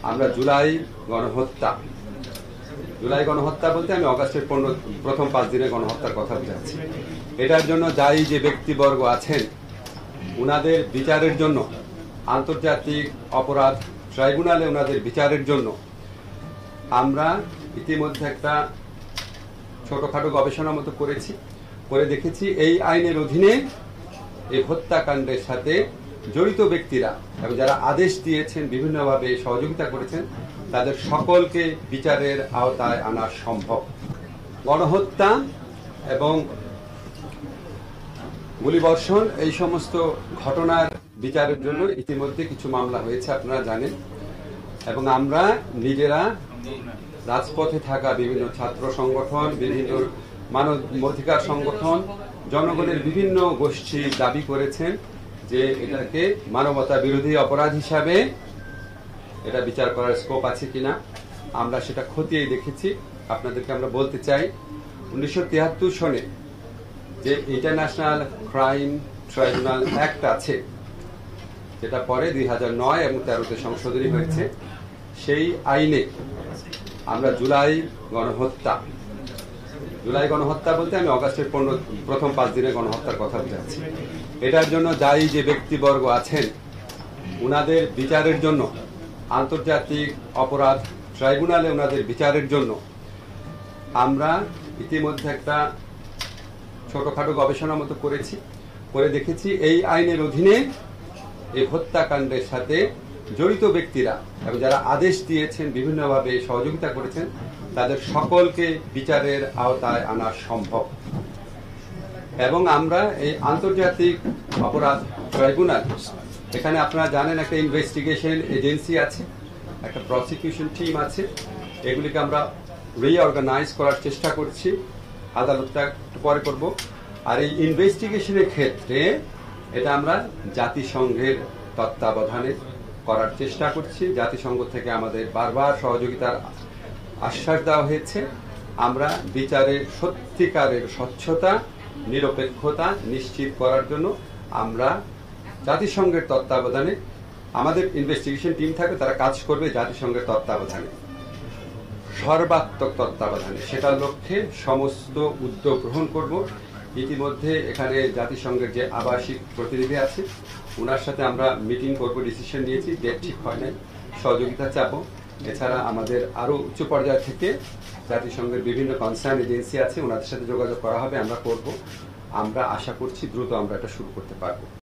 আমরা জুলাই গণহত্যা বলতে আমি অগাস্টের প্রথম 5 দিনের গণহত্যার কথা বোঝাচ্ছি। এটার জন্য দায়ী যে ব্যক্তিবর্গ আছেন উনাদের বিচারের জন্য আন্তর্জাতিক অপরাধ ট্রাইব্যুনালে ওনাদের বিচারের জন্য আমরা ইতিমধ্যে একটা ছোটখাটো গবেষণা মতো করে দেখেছি এই আইনের অধীনে এই হত্যাকাণ্ডের সাথে জড়িত ব্যক্তিরা এবং যারা আদেশ দিয়েছেন বিভিন্নভাবে সহযোগিতা করেছেন তাদের সকলকে বিচারের আওতায় আনা সম্ভব। গণহত্যা এবং গুলিবর্ষণ এই সমস্ত ঘটনার বিচারের জন্য ইতিমধ্যে কিছু মামলা হয়েছে আপনারা জানেন, এবং আমরা নিজেরা রাজপথে থাকা বিভিন্ন ছাত্র সংগঠন, বিভিন্ন মানবাধিকার সংগঠন, জনগণের বিভিন্ন গোষ্ঠী দাবি করেছেন যে এটাকে মানবতা বিরোধী অপরাধ হিসাবে এটা বিচার করার স্কোপ আছে কিনা। আমরা সেটা খতিয়ে দেখেছি। আপনাদেরকে আমরা বলতে চাই 1973 সনে যে ইন্টারন্যাশনাল ক্রাইম ট্রাইব্যুনাল অ্যাক্ট আছে, যেটা পরে 2009 এবং 13তে সংশোধনী হয়েছে, সেই আইনে আমরা জুলাই গণহত্যা বলতে আমি অগাস্টের প্রথম 5 দিনের গণহত্যার কথা বোঝাচ্ছি। এটার জন্য দায়ী যে ব্যক্তিবর্গ আছেন উনাদের বিচারের জন্য আন্তর্জাতিক অপরাধ ট্রাইব্যুনালে ওনাদের বিচারের জন্য আমরা ইতিমধ্যে একটা ছোটখাটো গবেষণা মতো করে দেখেছি এই আইনের অধীনে এই হত্যাকাণ্ডের সাথে জড়িত ব্যক্তিরা এবং যারা আদেশ দিয়েছেন বিভিন্নভাবে সহযোগিতা করেছেন তাদের সকলকে বিচারের আওতায় আনা সম্ভব। এবং আমরা এই আন্তর্জাতিক অপরাধ ট্রাইব্যুনাল, এখানে আপনারা জানেন একটা ইনভেস্টিগেশন এজেন্সি আছে, একটা প্রসিকিউশন টিম আছে, এগুলিকে আমরা রিঅর্গানাইজ করার চেষ্টা করছি। আদালতটা একটু পরে করব। আর এই ইনভেস্টিগেশনের ক্ষেত্রে এটা আমরা জাতিসংঘের তত্ত্বাবধানে করার চেষ্টা করছি। জাতিসংঘ থেকে আমাদের বারবার সহযোগিতার আশ্বাস দেওয়া হয়েছে। আমরা বিচারের সত্যিকারের স্বচ্ছতা, নিরপেক্ষতা নিশ্চিত করার জন্য আমরা জাতিসংঘের তত্ত্বাবধানে আমাদের ইনভেস্টিগেশন টিম থাকবে, তারা কাজ করবে জাতিসংঘের তত্ত্বাবধানে, সর্বাত্মক তত্ত্বাবধানে। সেটার লক্ষ্যে সমস্ত উদ্যোগ গ্রহণ করব। ইতিমধ্যে এখানে জাতিসংঘের যে আবাসিক প্রতিনিধি আছে ওনার সাথে আমরা মিটিং করব, ডিসিশন নিয়েছি, ডেট ঠিক হয় নাই, সহযোগিতা চাবো। এছাড়া আমাদের আরো উচ্চ পর্যায় থেকে জাতিসংঘের বিভিন্ন কনসার্ন এজেন্সি আছে, ওনাদের সাথে যোগাযোগ করা হবে, আমরা করব। আমরা আশা করছি দ্রুত আমরা এটা শুরু করতে পারবো।